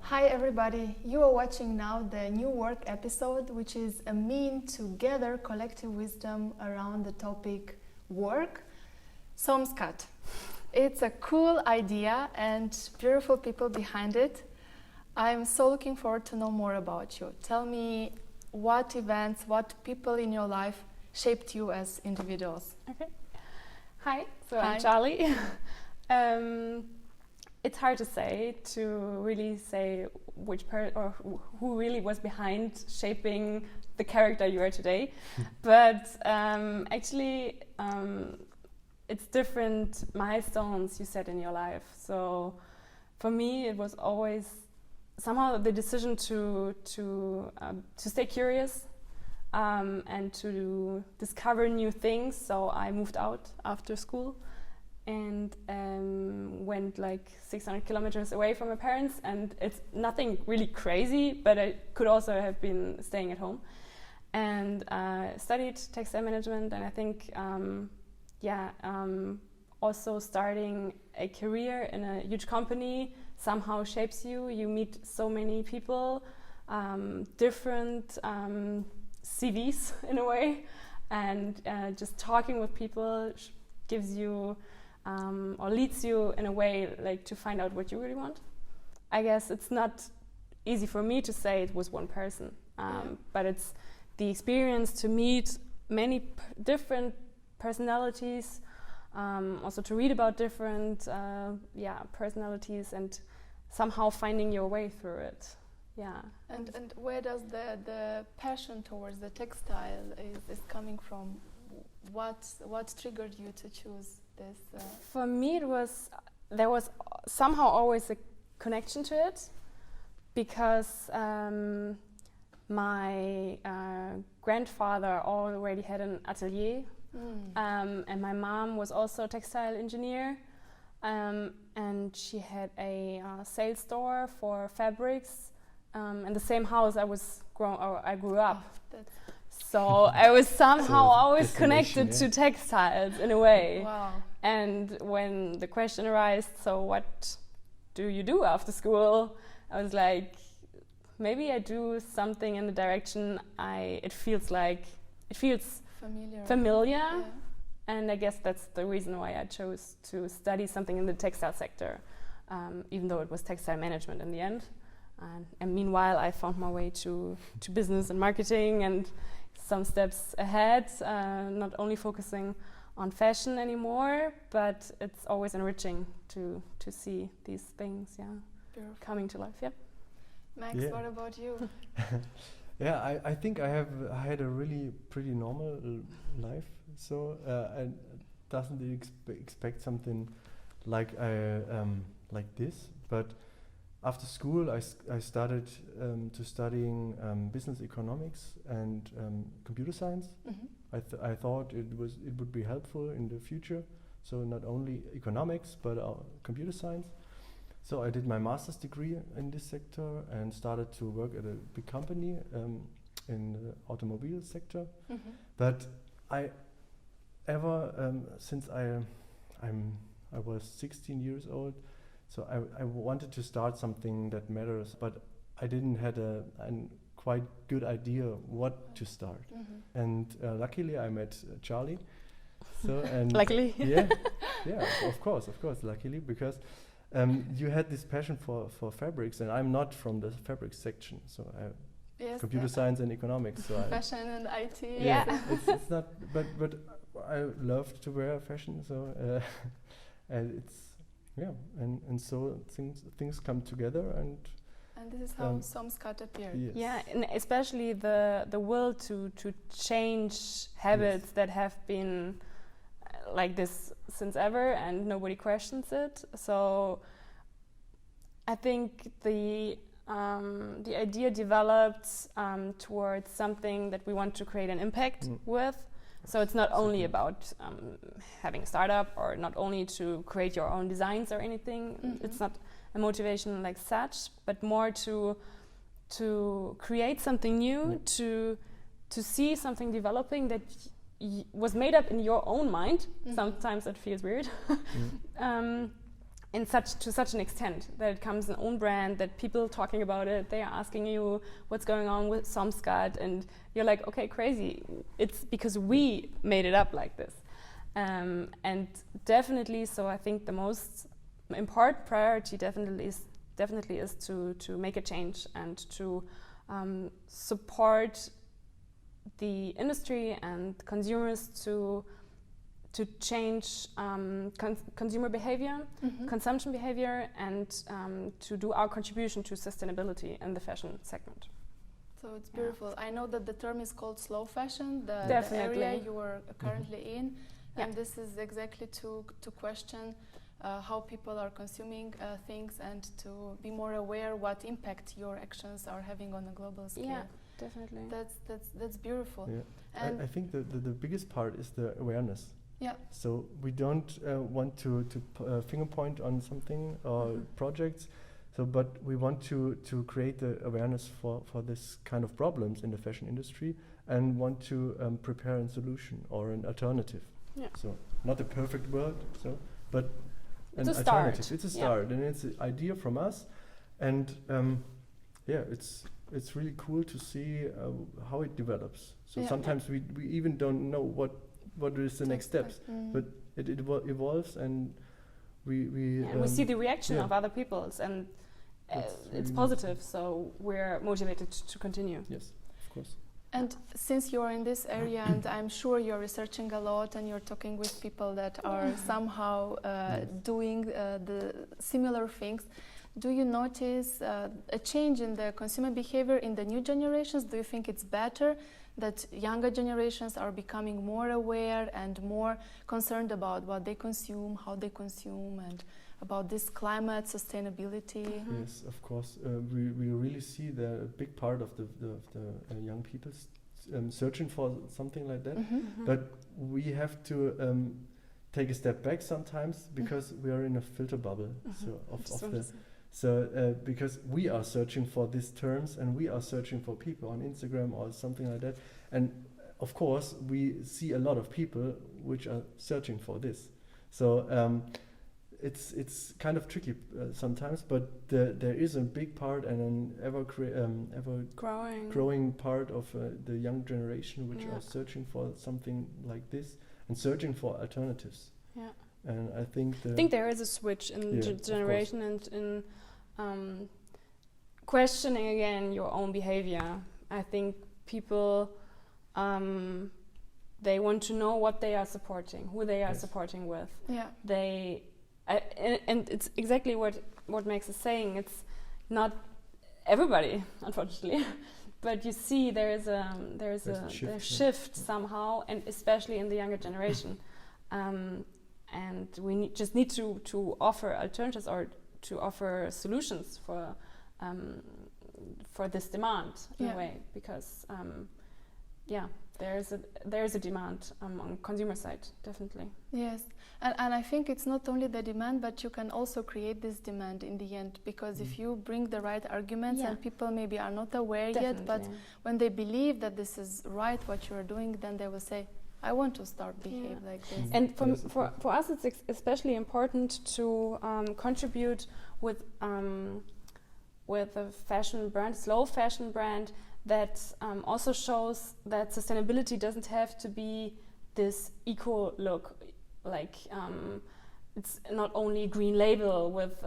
Hi everybody, you are watching now the new work episode, which is a mean to gather collective wisdom around the topic work, somskat. It's a cool idea and beautiful people behind it. I'm so looking forward to know more about you. Tell me what events, what people in your life shaped you as individuals. Okay. Hi, so Hi. I'm Charly. It's hard to really say which or who really was behind shaping the character you are today, but actually it's different milestones you set in your life. So for me, it was always somehow the decision to stay curious and to discover new things. So I moved out after school and went like 600 kilometers away from my parents, and it's nothing really crazy, but I could also have been staying at home and studied textile management. And I think also starting a career in a huge company somehow shapes you. You meet so many people, different CVs in a way, and just talking with people gives you or leads you in a way like to find out what you really want. I guess it's not easy for me to say it was one person, but it's the experience to meet many different personalities, also to read about different personalities and somehow finding your way through it. Yeah. And where does the passion towards the textile is coming from? What triggered you to choose this? For me, there was somehow always a connection to it, because my grandfather already had an atelier, and my mom was also a textile engineer, and she had a sales store for fabrics in the same house I grew up. So I was somehow always connected to textiles in a way. Wow. And when the question arose, so what do you do after school? I was like, maybe I do something in the direction it feels familiar. Yeah. And I guess that's the reason why I chose to study something in the textile sector, even though it was textile management in the end. And meanwhile, I found my way to business and marketing and some steps ahead, not only focusing on fashion anymore, but it's always enriching to see these things, coming to life. Max, what about you? I think I had a really pretty normal life, so I doesn't expect something like this. But after school, I started to studying business economics and computer science. I thought it would be helpful in the future. So not only economics, but computer science. So I did my master's degree in this sector and started to work at a big company in the automobile sector. But since I was 16 years old, so I wanted to start something that matters, but I didn't have a quite good idea what to start. And luckily I met Charly. So and luckily. yeah, of course, luckily, because you had this passion for fabrics, and I'm not from the fabrics section, so computer science and economics. So fashion and IT. It's not, but I love to wear fashion, so and it's. Yeah, and so things come together, and this is how somskat appeared. Yes. Yeah, and especially the will to change habits that have been like this since ever, and nobody questions it. So I think the idea developed towards something that we want to create an impact with. So it's not only about having a startup, or not only to create your own designs or anything. It's not a motivation like such, but more to create something new, to see something developing that was made up in your own mind. Sometimes it feels weird. to such an extent that it becomes an own brand, that people talking about it, they are asking you what's going on with somskat, and you're like, okay, crazy. It's because we made it up like this. And definitely, so I think the most important priority definitely is to make a change and to support the industry and consumers to change consumer behavior, consumption behavior, and to do our contribution to sustainability in the fashion segment. So it's beautiful. I know that the term is called slow fashion, the Definitely. area you are currently in, and this is exactly to question how people are consuming things and to be more aware what impact your actions are having on a global scale. Yeah, definitely. That's beautiful. Yeah. And I think the biggest part is the awareness. yeah. So we don't want to finger point on something or projects. So, but we want to create the awareness for this kind of problems in the fashion industry, and want to prepare a solution or an alternative. Yeah. So not a perfect world, but it's an a start. alternative. It's a start, and it's an idea from us, and it's really cool to see how it develops. So sometimes we even don't know what is the next steps, but it evolves, and we see the reaction of other people's, and it's positive. So we're motivated to continue. Yes, of course. And since you're in this area, and I'm sure you're researching a lot, and you're talking with people that are somehow doing the similar things, do you notice a change in the consumer behavior in the new generations? Do you think it's better that younger generations are becoming more aware and more concerned about what they consume, how they consume, and about this climate sustainability? Yes, of course. We really see the big part of the young people searching for something like that. But we have to take a step back sometimes, because we are in a filter bubble. Because we are searching for these terms, and we are searching for people on Instagram or something like that. And of course, we see a lot of people which are searching for this. So it's kind of tricky sometimes, but there is a big part and an ever growing part of the young generation which are searching for something like this and searching for alternatives. Yeah. And I think there is a switch in generation and in questioning again your own behavior. I think people they want to know what they are supporting, who they are supporting with. Yeah. And it's exactly what Max is saying. It's not everybody, unfortunately, but you see there is a shift somehow, and especially in the younger generation. And we just need to offer alternatives or to offer solutions for this demand in a way, because there is a demand on consumer side, definitely. Yes, and I think it's not only the demand, but you can also create this demand in the end, because if you bring the right arguments, and people maybe are not aware yet, but when they believe that this is right what you are doing, then they will say, I want to start behave like this. And for us, it's especially important to contribute with a fashion brand, slow fashion brand, that also shows that sustainability doesn't have to be this eco look. Like it's not only a green label with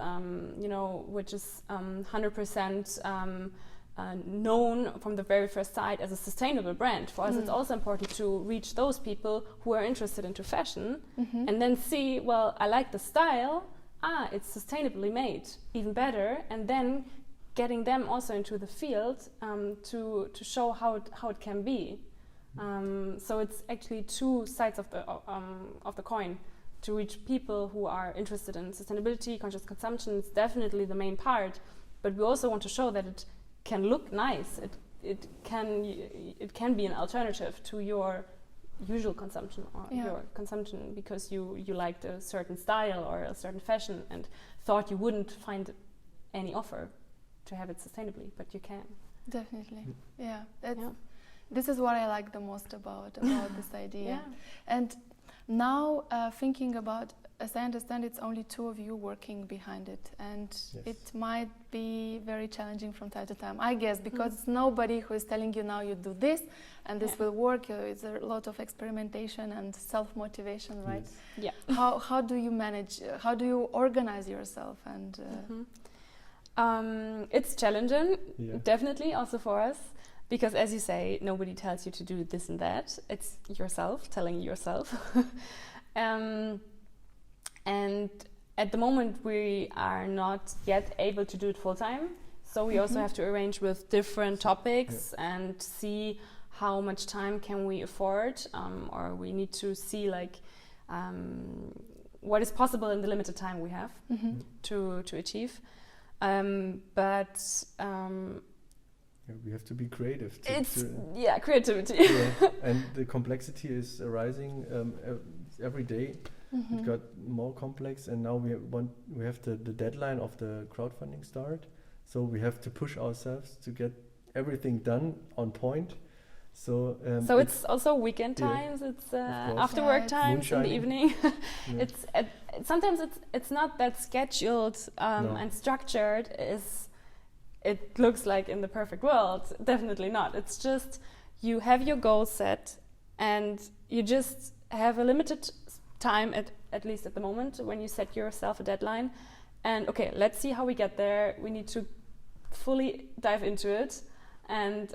which is 100% known from the very first sight as a sustainable brand. For us, it's also important to reach those people who are interested into fashion, and then see, well, I like the style. It's sustainably made, even better, and then getting them also into the field to show how it can be. So it's actually two sides of the coin. To reach people who are interested in sustainability, conscious consumption is definitely the main part, but we also want to show that it can look nice. It can be an alternative to your usual consumption or your consumption, because you liked a certain style or a certain fashion and thought you wouldn't find any offer to have it sustainably, but you can. Definitely, This is what I like the most about this idea. And now thinking about as I understand, it's only 2 of you working behind it, and it might be very challenging from time to time, I guess, because it's nobody who is telling you now you do this and this will work. It's a lot of experimentation and self-motivation, right? Yes. Yeah. How do you manage? How do you organize yourself? And it's challenging, definitely, also for us. Because, as you say, nobody tells you to do this and that. It's yourself telling yourself. And at the moment, we are not yet able to do it full time. So we also have to arrange with different topics and see how much time can we afford, or we need to see like what is possible in the limited time we have to achieve. We have to be creative. Creativity. And the complexity is arising every day. It got more complex, and now we have the deadline of the crowdfunding start. So we have to push ourselves to get everything done on point. So it's also weekend times. It's after work times in the evening. It's sometimes it's not that scheduled and structured as it looks like in the perfect world. Definitely not. It's just you have your goal set, and you just have a limited time, at least at the moment, when you set yourself a deadline. And okay, let's see how we get there. We need to fully dive into it, and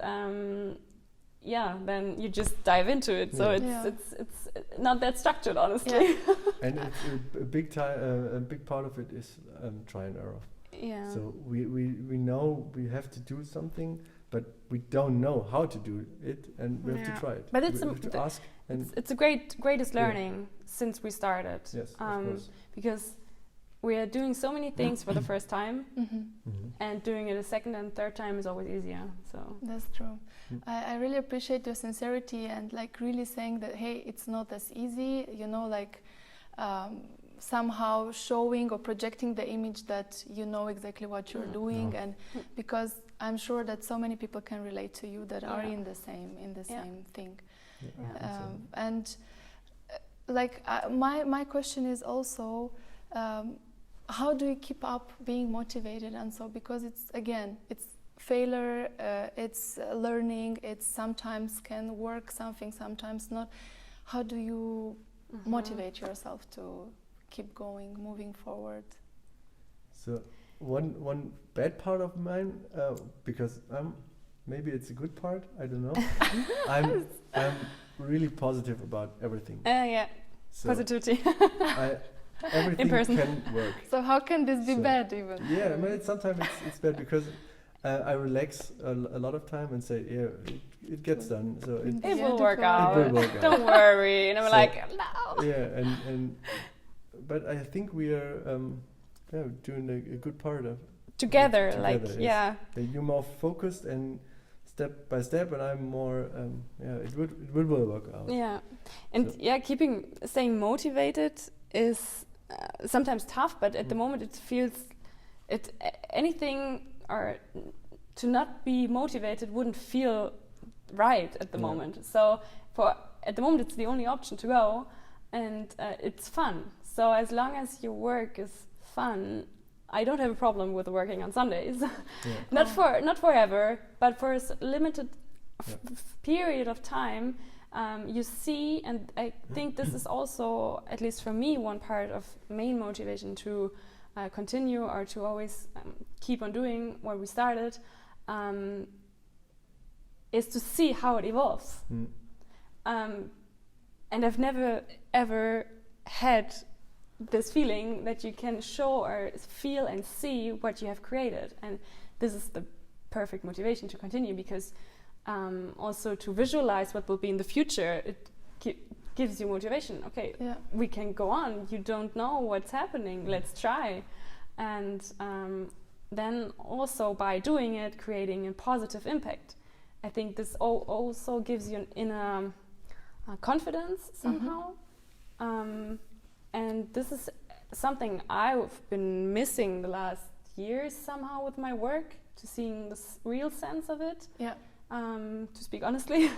then you just dive into it. So it's not that structured, honestly. And it's a big part of it is try and error. Yeah. So we know we have to do something, but we don't know how to do it, and we have to try it. But we have to ask. And it's a greatest learning since we started. Yes, of course. Because we are doing so many things for the first time, and doing it a second and third time is always easier. So that's true. I really appreciate your sincerity and like really saying that, hey, it's not as easy, somehow showing or projecting the image that you know exactly what you're doing, and because I'm sure that so many people can relate to you that are in the same thing. And my question is also, how do you keep up being motivated? And so, because it's failure, it's learning, it's sometimes can work something, sometimes not. How do you motivate yourself to keep going, moving forward? So one bad part of mine, because maybe it's a good part, I don't know. I'm really positive about everything. So positivity. Everything can work. So how can this be bad even? Yeah, I mean, sometimes it's bad because I relax a lot of time and say, it gets done. So it will work out. Don't worry. And I'm no. Yeah, but I think we are doing a good part of together. You're more focused and step by step, and I'm more. It will work out. Yeah, and staying motivated is sometimes tough, but at the moment it feels anything or to not be motivated wouldn't feel right at the moment. So at the moment it's the only option to go, and it's fun. So as long as your work is fun, I don't have a problem with working on Sundays. Not forever, but for a limited period of time. You see, and I think this is also, at least for me, one part of main motivation to continue or to always keep on doing what we started, is to see how it evolves. And I've never ever had this feeling that you can show or feel and see what you have created, and this is the perfect motivation to continue, because also to visualize what will be in the future, it gives you motivation. Okay, we can go on. You don't know what's happening. Let's try. And then also by doing it, creating a positive impact. I think this also gives you an inner confidence somehow. And this is something I've been missing the last years somehow with my work, to seeing the real sense of it. To speak honestly.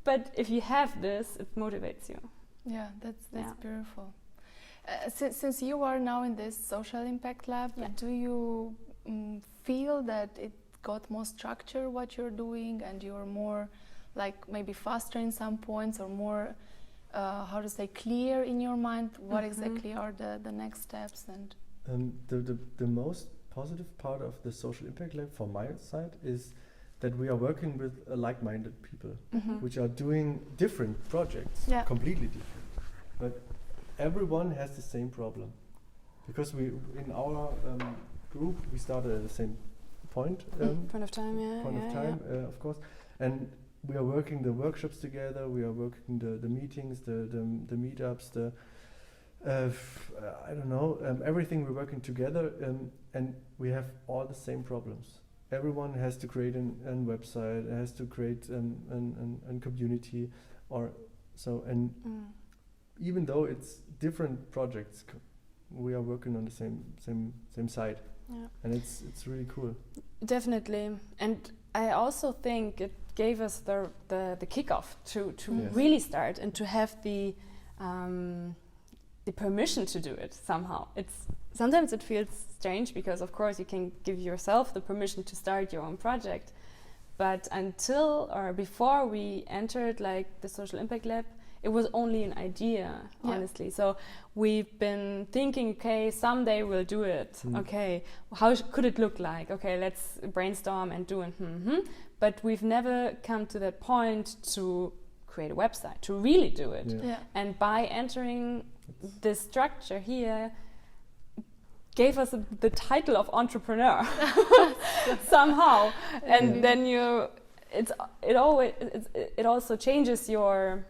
But if you have this, it motivates you. Yeah, that's beautiful. Since you are now in this social impact lab, do you feel that it got more structure what you're doing, and you're more like maybe faster in some points, or more how to say, clear in your mind what exactly are the next steps? And the most positive part of the social impact lab from my side is that we are working with like-minded people, which are doing different projects, completely different, but everyone has the same problem, because we in our group we started at the same point of time, of course, and we are working the workshops together, we are working the meetings, the meetups, I don't know, everything we're working together, and we have all the same problems. Everyone has to create a website, has to create a community, or so, and even though it's different projects, we are working on the same side, and it's really cool. Definitely, and I also think it gave us the kickoff to really start and to have the permission to do it somehow. Sometimes it feels strange, because of course you can give yourself the permission to start your own project, but until or before we entered like the social impact lab, it was only an idea, honestly. So we've been thinking, okay, someday we'll do it. Okay, how could it look like? Okay, let's brainstorm and do it. But we've never come to that point to create a website, to really do it. And by entering this structure here, gave us the title of entrepreneur somehow. And then it also changes your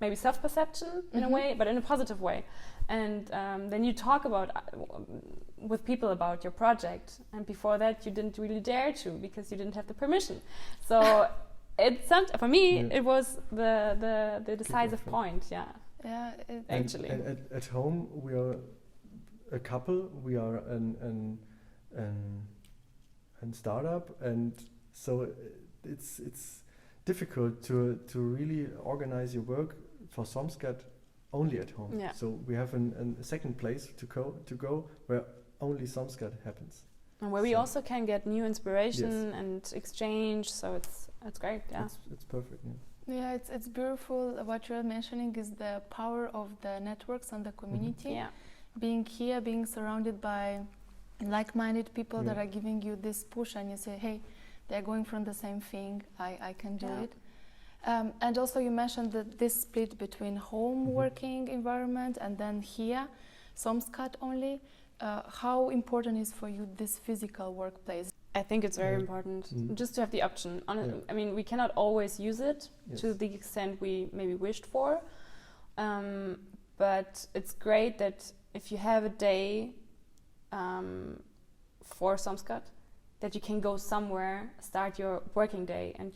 maybe self-perception in a way, but in a positive way. And then you talk about with people about your project, and before that you didn't really dare to, because you didn't have the permission. So for me it was the decisive point. Actually. And at home we are a couple, we are an startup, and so it's difficult to really organize your work for somskat only at home. So we have a second place to go where only somskat happens, and where we also can get new inspiration and exchange. So it's great. It's perfect. It's beautiful. What you're mentioning is the power of the networks and the community. Being here, being surrounded by like-minded people that are giving you this push, and you say, hey, they're going from the same thing, I can do it. And also you mentioned that this split between home working environment and then here, somskat only. How important is for you this physical workplace? I think it's very important just to have the option. I mean, we cannot always use it to the extent we maybe wished for, but it's great that if you have a day for somskat, that you can go somewhere, start your working day, and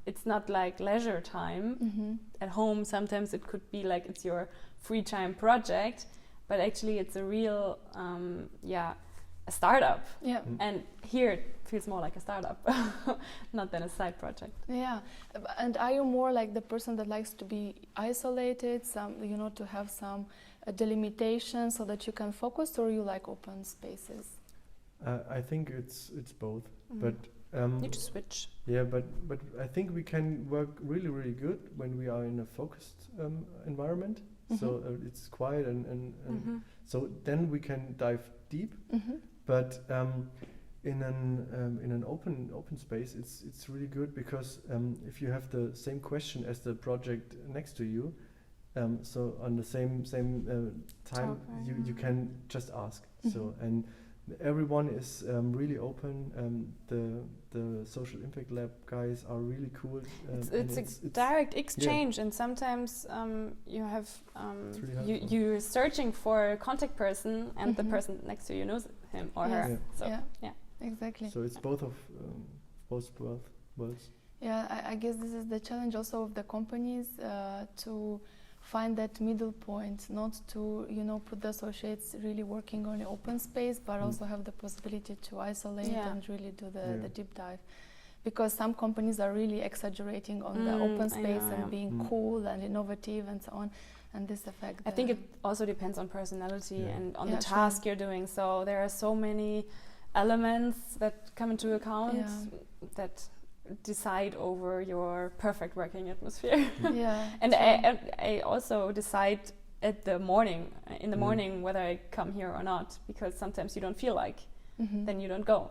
it's not like leisure time at home. Sometimes it could be like it's your free time project, but actually it's a real a startup. And here it feels more like a startup, not than a side project. And are you more like the person that likes to be isolated, to have some delimitation so that you can focus, or you like open spaces? I think it's both, but you just switch. But I think we can work really, really good when we are in a focused environment. So it's quiet and so then we can dive deep. But in an open space, it's really good, because if you have the same question as the project next to you, so on the same time, you can just ask. So and everyone is really open. The social impact lab guys are really cool. It's a direct exchange, and sometimes you have you're searching for a contact person, and the person next to you knows him or her. So exactly. So it's both of both worlds. I guess this is the challenge also of the companies, to find that middle point, not to put the associates really working on the open space, but also have the possibility to isolate and really do the deep dive. because some companies are really exaggerating on the open space and being cool and innovative and so on, and this affects. I think it also depends on personality and on the task you're doing. So there are so many elements that come into account that decide over your perfect working atmosphere. And I also decide in the morning whether I come here or not, because sometimes you don't feel like, then you don't go.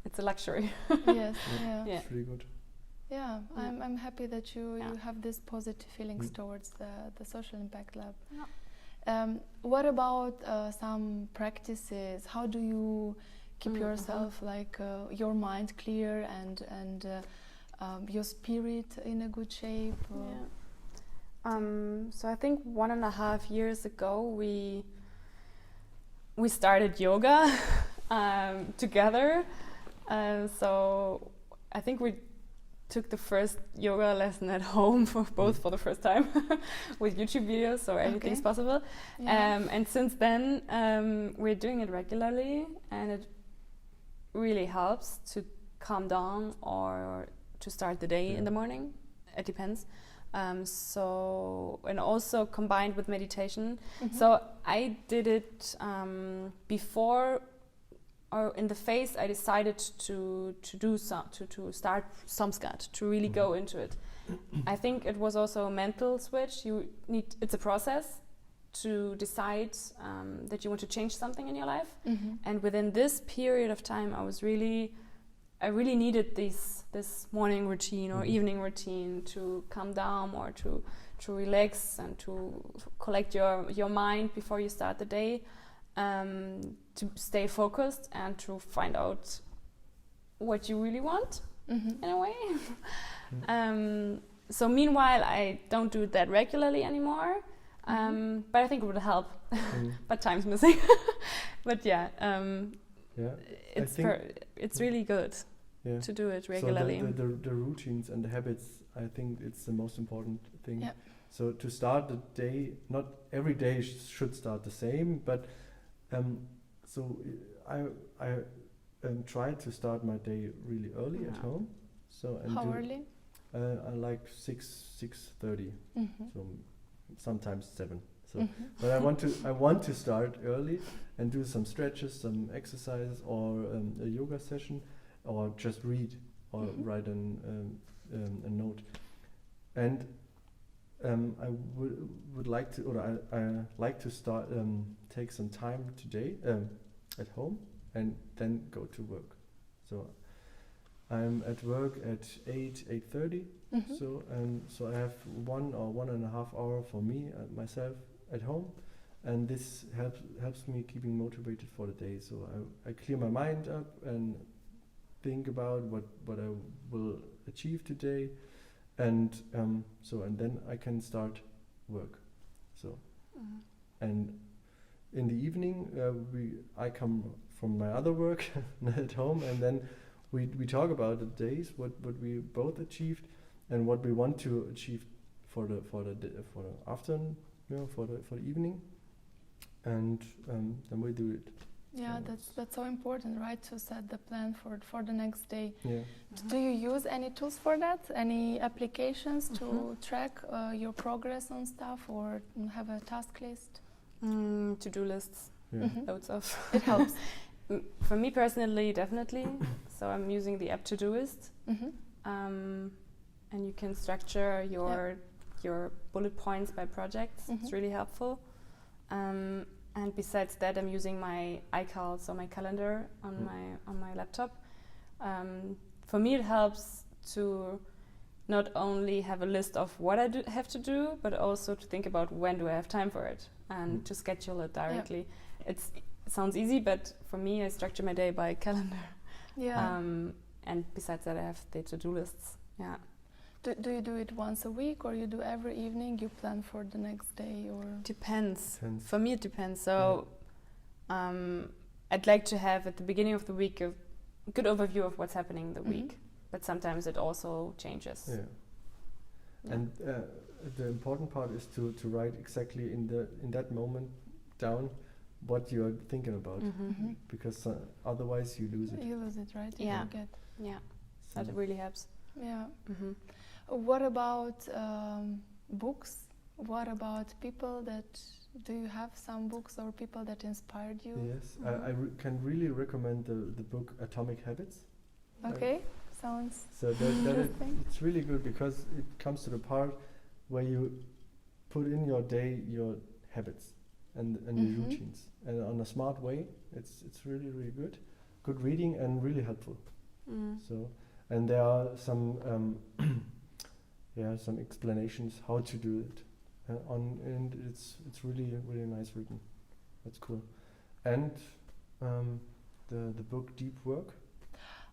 It's a luxury. Yes, It's really good. Yeah, I'm happy that you have these positive feelings towards the Social Impact Lab. What about some practices? How do you keep yourself like your mind clear and your spirit in a good shape? So I think 1.5 years ago we started yoga together. So I think we took the first yoga lesson at home for the first time with YouTube videos, so everything's possible. And since then we're doing it regularly, and it really helps to calm down or to start the day in the morning. It depends. So, and also combined with meditation. So I did it before, or in the phase I decided to start somskat, to really go into it. I think it was also a mental switch. It's a process to decide that you want to change something in your life. And within this period of time, I really needed this morning routine or evening routine to calm down or to relax and to collect your mind before you start the day, to stay focused and to find out what you really want in a way. So meanwhile, I don't do that regularly anymore, but I think it would help. But time's missing. But it's really good. To do it regularly. So the routines and the habits, I think it's the most important thing. So to start the day, not every day should start the same, but so I try to start my day really early at home. So how early? I like 6:30. So sometimes 7. So, but I want to start early and do some stretches, some exercises, or a yoga session. Or just read, or write a note, and I would like to, or I like to start take some time today at home, and then go to work. So I'm at work at 8:30. So I have 1 or 1.5 hour for me myself at home, and this helps me keeping motivated for the day. So I clear my mind up and think about what I will achieve today, and then I can start work. So and in the evening I come from my other work at home, and then we talk about the days, what we both achieved and what we want to achieve for the afternoon, for the evening, and then we do it. Yeah, that's so important, right? To set the plan for the next day. Yeah. Do you use any tools for that? Any applications to track your progress on stuff, or have a task list? To-do lists, loads of. It helps. For me personally, definitely. So I'm using the app Todoist, and you can structure your bullet points by projects. It's really helpful. And besides that, I'm using my iCal, so my calendar on my laptop. For me, it helps to not only have a list of what I have to do, but also to think about when do I have time for it, and to schedule it directly. It sounds easy, but for me, I structure my day by calendar. And besides that, I have the to-do lists. Do you do it once a week, or you do every evening? You plan for the next day, or depends. For me, it depends. So I'd like to have at the beginning of the week a good overview of what's happening in the week, but sometimes it also changes. And the important part is to write exactly in that moment down what you are thinking about, because otherwise you lose it. You lose it, right? You forget. That really helps. Yeah. What about books? What about people that... Do you have some books or people that inspired you? Yes, I can really recommend the book Atomic Habits. Okay, sounds So it's really good because it comes to the part where you put in your day your habits and your routines, and on a smart way. It's really, really good reading and really helpful. So, and there are some some explanations how to do it. And it's really, really nice written. That's cool. And the book Deep Work.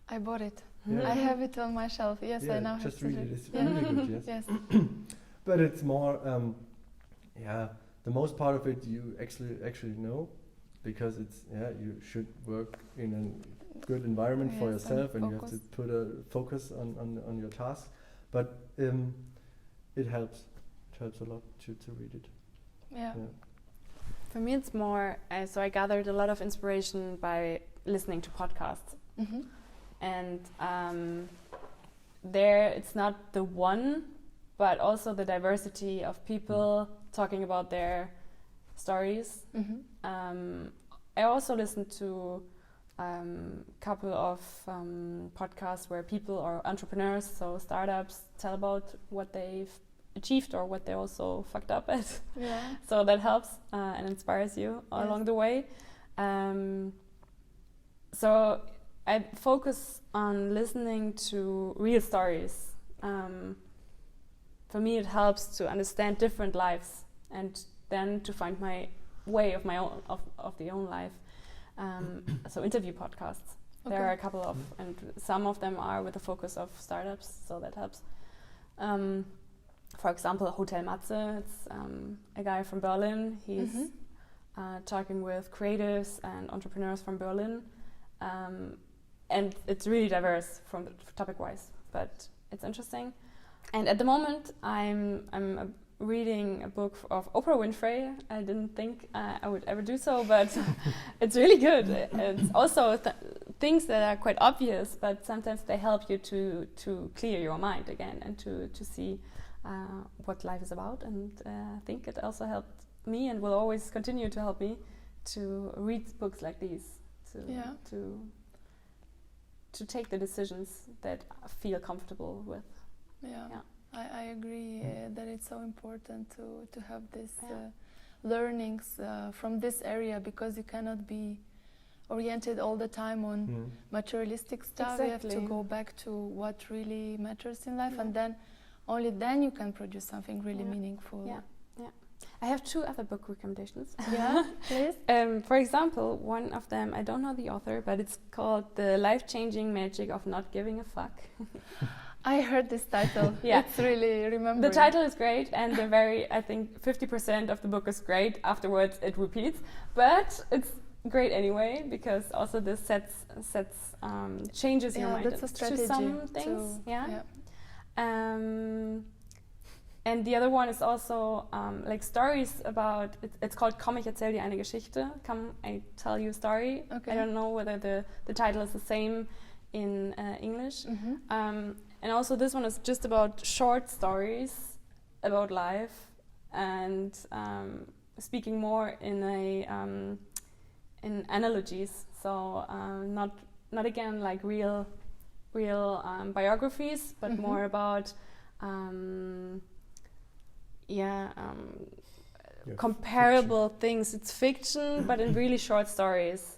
I bought it. Yeah. I have it on my shelf. Yes, I now just have to read read it. It's really good. Yes. Yes. But it's more, the most part of it you actually know, because it's you should work in a good environment for yourself, and you have to put a focus on your task. But it helps. It helps a lot to read it. Yeah. For me, it's more. So I gathered a lot of inspiration by listening to podcasts, and there it's not the one, but also the diversity of people talking about their stories. I also listened to a couple of podcasts where people or entrepreneurs, so startups, tell about what they've achieved or what they also fucked up at. Yeah. So that helps and inspires you along the way. So I focus on listening to real stories. For me, it helps to understand different lives and then to find my way of my own of the own life. So interview podcasts. Okay. There are a couple of, and some of them are with the focus of startups, so that helps. For example, Hotel Matze, it's a guy from Berlin. He's talking with creatives and entrepreneurs from Berlin. And it's really diverse from topic-wise, but it's interesting. And at the moment, I'm reading a book of Oprah Winfrey. I didn't think I would ever do so, but it's really good. It's also things that are quite obvious, but sometimes they help you to clear your mind again and to see what life is about. And I think it also helped me and will always continue to help me to read books like these, to take the decisions that I feel comfortable with. Yeah. I agree that it's so important to have this learnings from this area, because you cannot be oriented all the time on materialistic stuff. Exactly. You have to go back to what really matters in life, and then only then you can produce something really meaningful. Yeah. I have 2 other book recommendations. Yeah, please. For example, one of them, I don't know the author, but it's called The Life-Changing Magic of Not Giving a Fuck. I heard this title. It's really remembering. The title is great, and I think 50% of the book is great. Afterwards, it repeats, but it's great anyway, because also this changes your mind that's a strategy to some things. And the other one is also like stories about. It's called Komm, ich erzähl dir eine Geschichte. Come, I tell you a story. Okay. I don't know whether the title is the same in English. And also this one is just about short stories about life, and speaking more in analogies. So not again like real biographies, but more about comparable things. It's fiction, but in really short stories.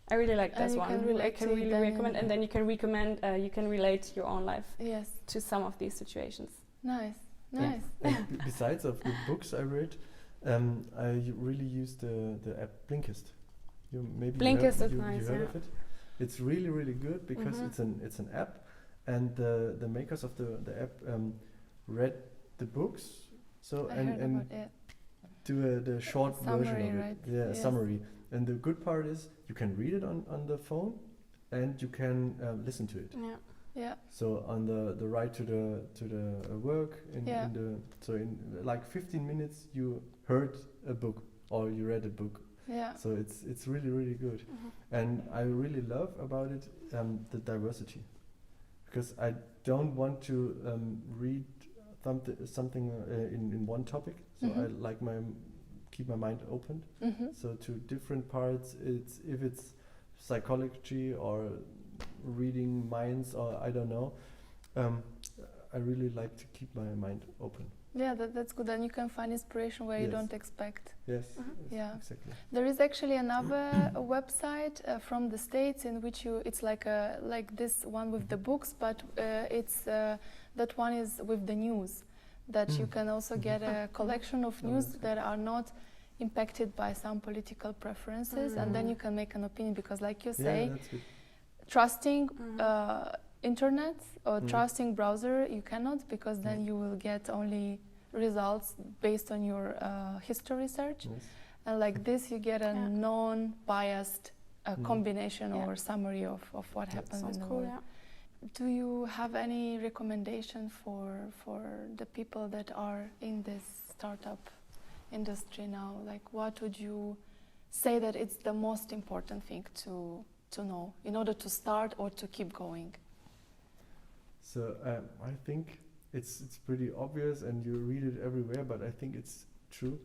I really like this one. I can really recommend, and then you can recommend. You can relate your own life to some of these situations. Nice. Besides of the books I read, I really use the app Blinkist. Blinkist is nice. You heard of it? It's really, really good because it's an app, and the makers of the app read the books. So and do the short version of it. Right? Summary. And the good part is you can read it on the phone, and you can listen to it. Yeah. So on the ride to the work, in like 15 minutes you heard a book or you read a book. Yeah. So it's really, really good. And I really love about it the diversity, because I don't want to read something in one topic. So I like keep my mind open. So to different parts, if it's psychology or reading minds or I don't know, I really like to keep my mind open. Yeah, that's good. And you can find inspiration where you don't expect. Yes, yeah, exactly. There is actually another website from the States in which it's like this one with the books, but that one is with the news. That you can also get a collection of news that are not impacted by some political preferences, and then you can make an opinion, because like you say, trusting internet or trusting browser you cannot, because then you will get only results based on your history search, and like this you get a non-biased combination or summary of what happens in the world. Do you have any recommendation for the people that are in this startup industry now? Like, what would you say that it's the most important thing to know in order to start or to keep going? So I think it's pretty obvious and you read it everywhere, but I think it's true.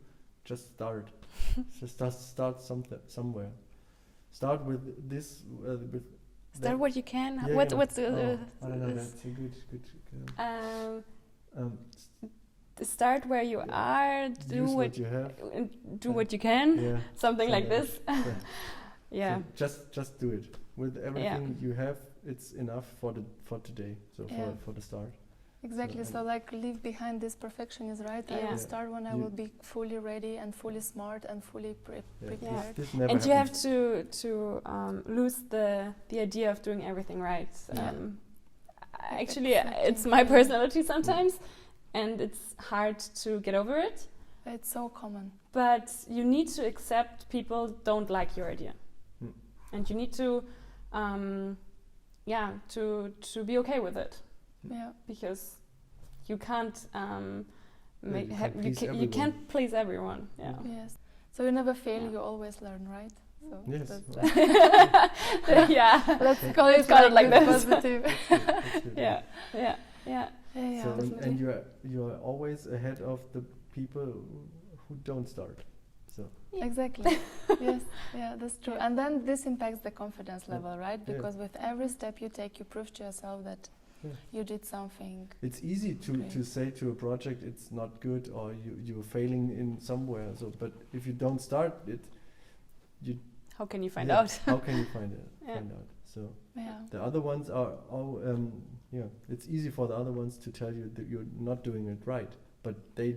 Just start. Start somewhere. Start with this. Start what you can. What's the? I don't know. That's a good. Start where you are. Do what you have. Do what you can. Yeah. Something like this. Yeah. So just do it with everything you have. It's enough for today. So for the start. Exactly. So like leave behind this perfectionism, right? I will start when I will be fully ready and fully smart and fully prepared. This never and happens. you have to lose the idea of doing everything right. Actually, it's my personality sometimes, and it's hard to get over it. It's so common. But you need to accept people don't like your idea, and you need to be okay with it. Yeah, because you can't you can't please everyone. Yeah. Yes. So you never fail. You always learn, right? So yes. Let's call it like this. Positive. That's good. Yeah. So and you are always ahead of the people who don't start. So exactly. Yes. Yeah, that's true. And then this impacts the confidence level, right? Because with every step you take, you prove to yourself that you did something. It's easy to say to a project it's not good or you're failing in somewhere. So, but if you don't start it, how can you find out? How can you find out? So the other ones are it's easy for the other ones to tell you that you're not doing it right, but they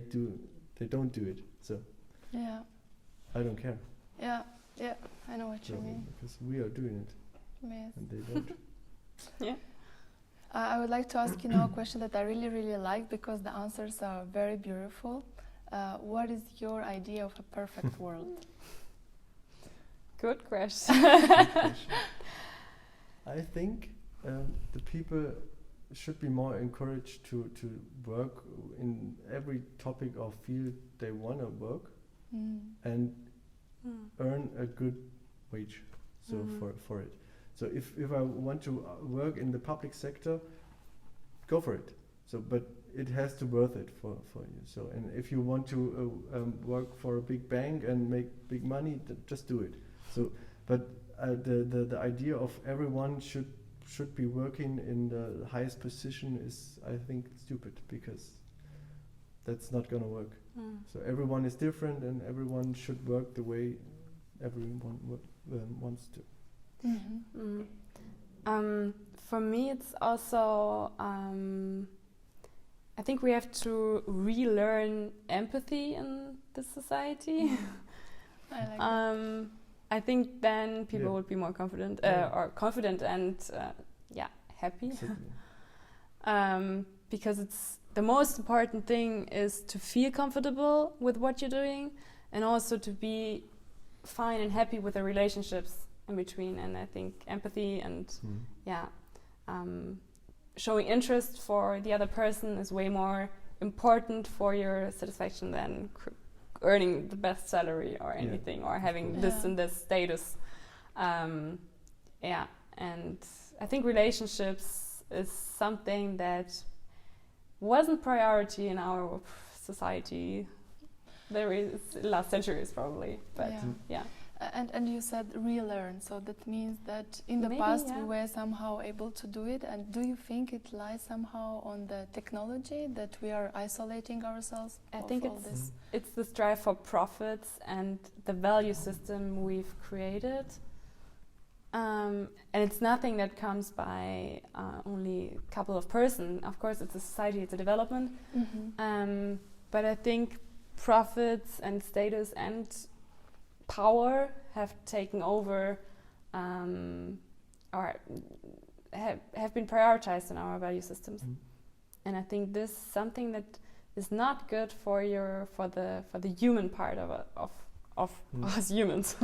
don't do it. So I don't care. Yeah, I know what you mean. Because we are doing it, and they don't. I would like to ask you now a question that I really, really like, because the answers are very beautiful. What is your idea of a perfect world? Good question. I think the people should be more encouraged to work in every topic or field they want to work and earn a good wage for it. So if I want to work in the public sector, go for it. So, but it has to worth it for you. So, and if you want to work for a big bank and make big money, just do it. So, but the idea of everyone should be working in the highest position is, I think, stupid, because that's not gonna work. So everyone is different, and everyone should work the way everyone wants to. For me, it's also I think we have to relearn empathy in this society. I like that. I think then people would be more confident and happy. Because it's the most important thing is to feel comfortable with what you're doing, and also to be fine and happy with the relationships in between. And I think empathy and showing interest for the other person is way more important for your satisfaction than earning the best salary or anything, or having this and this status. And I think relationships is something that wasn't priority in our society. There is last centuries probably, but yeah. And you said relearn, so that means that in the Maybe, past yeah. we were somehow able to do it. And do you think it lies somehow on the technology that we are isolating ourselves? I think all this? it's the strive for profits and the value system we've created. And it's nothing that comes by only a couple of persons. Of course, it's a society, it's a development. But I think profits and status and power have taken over or have been prioritized in our value systems. And I think this is something that is not good for the human part of us humans.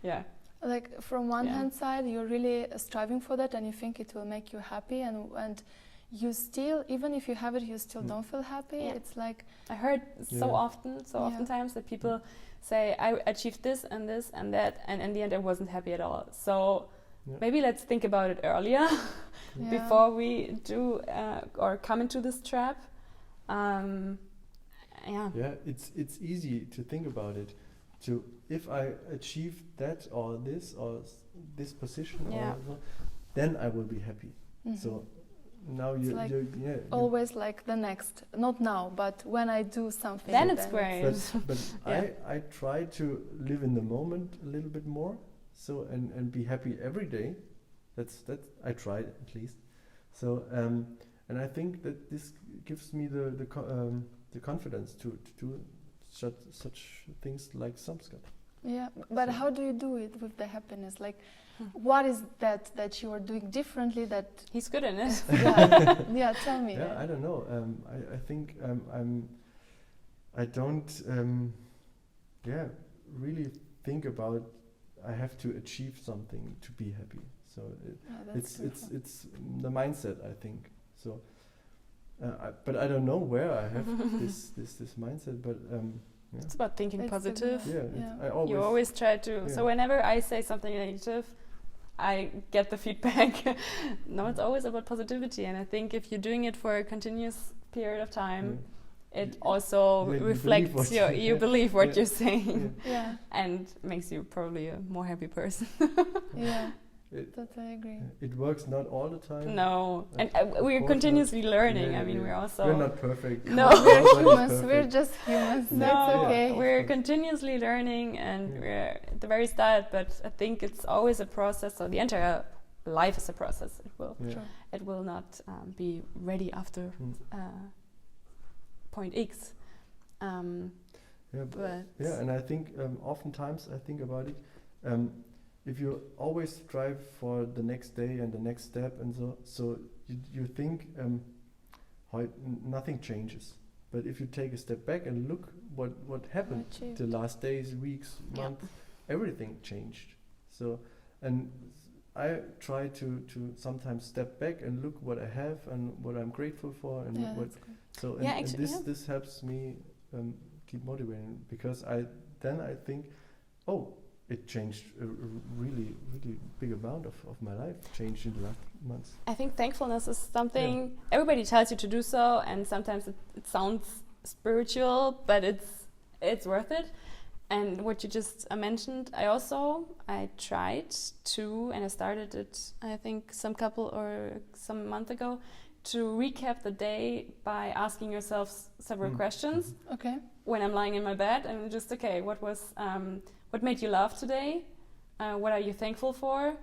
Yeah. Like from one hand side, you're really striving for that, and you think it will make you happy, and you still, even if you have it, you still don't feel happy. Yeah. It's like I heard oftentimes that people say, I achieved this and that, and in the end I wasn't happy at all. So maybe let's think about it earlier before we do or come into this trap. Yeah, it's easy to think about it. So if I achieve that or this position, or so, then I will be happy. So now it's always like the next, not now, but when I do something, then it's great. But I try to live in the moment a little bit more, so and be happy every day. That's I tried at least. So and I think that this gives me the confidence to do such things like somskat. Yeah, but how do you do it with the happiness? Like, what is that you are doing differently? That he's good in it. Yeah, tell me. Yeah, I don't know. I think I don't really think about I have to achieve something to be happy. So it's the mindset, I think. So. But I don't know where I have this mindset. But it's about thinking positive. You always try to. So whenever I say something negative, I get the feedback. No, it's always about positivity. And I think if you're doing it for a continuous period of time, it also reflects you believe what you're saying, and makes you probably a more happy person. That I agree. It works not all the time. No, and we're continuously learning. I mean, we're not perfect. No, we're humans. We're just humans. No, it's okay. We're continuously learning, and we're at the very start. But I think it's always a process. So the entire life is a process. It will not be ready after point X. And I think oftentimes I think about it. If you always strive for the next day and the next step, and so you think how nothing changes. But if you take a step back and look what happened the last days, weeks, months, everything changed. So, and I try to sometimes step back and look what I have and what I'm grateful for, and this helps me keep motivated, because I think, it changed a really, really big amount of my life, changed in the last months. I think thankfulness is something everybody tells you to do so, and sometimes it sounds spiritual, but it's worth it. And what you just mentioned, I tried to, and I started it, I think some month ago, to recap the day by asking yourself several questions. Okay. When I'm lying in my bed, and just what made you laugh today? What are you thankful for?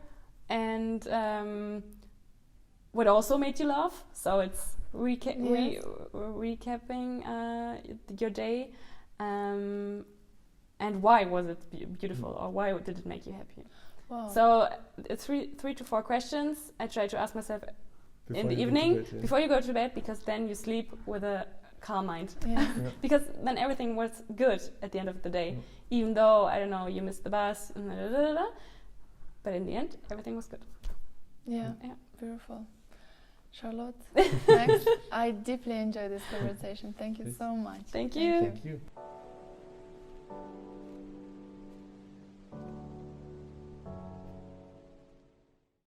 And what also made you laugh? So it's recapping your day, and why was it beautiful, or why did it make you happy? Wow. So it's 3 to 4 questions. I try to ask myself in the evening before you go to bed, because then you sleep with a calm mind. Because then everything was good at the end of the day, even though, I don't know, you missed the bus, but in the end everything was good. Beautiful. Charlotte, Max, I deeply enjoyed this conversation. Thank you so much. Thank you. Thank you.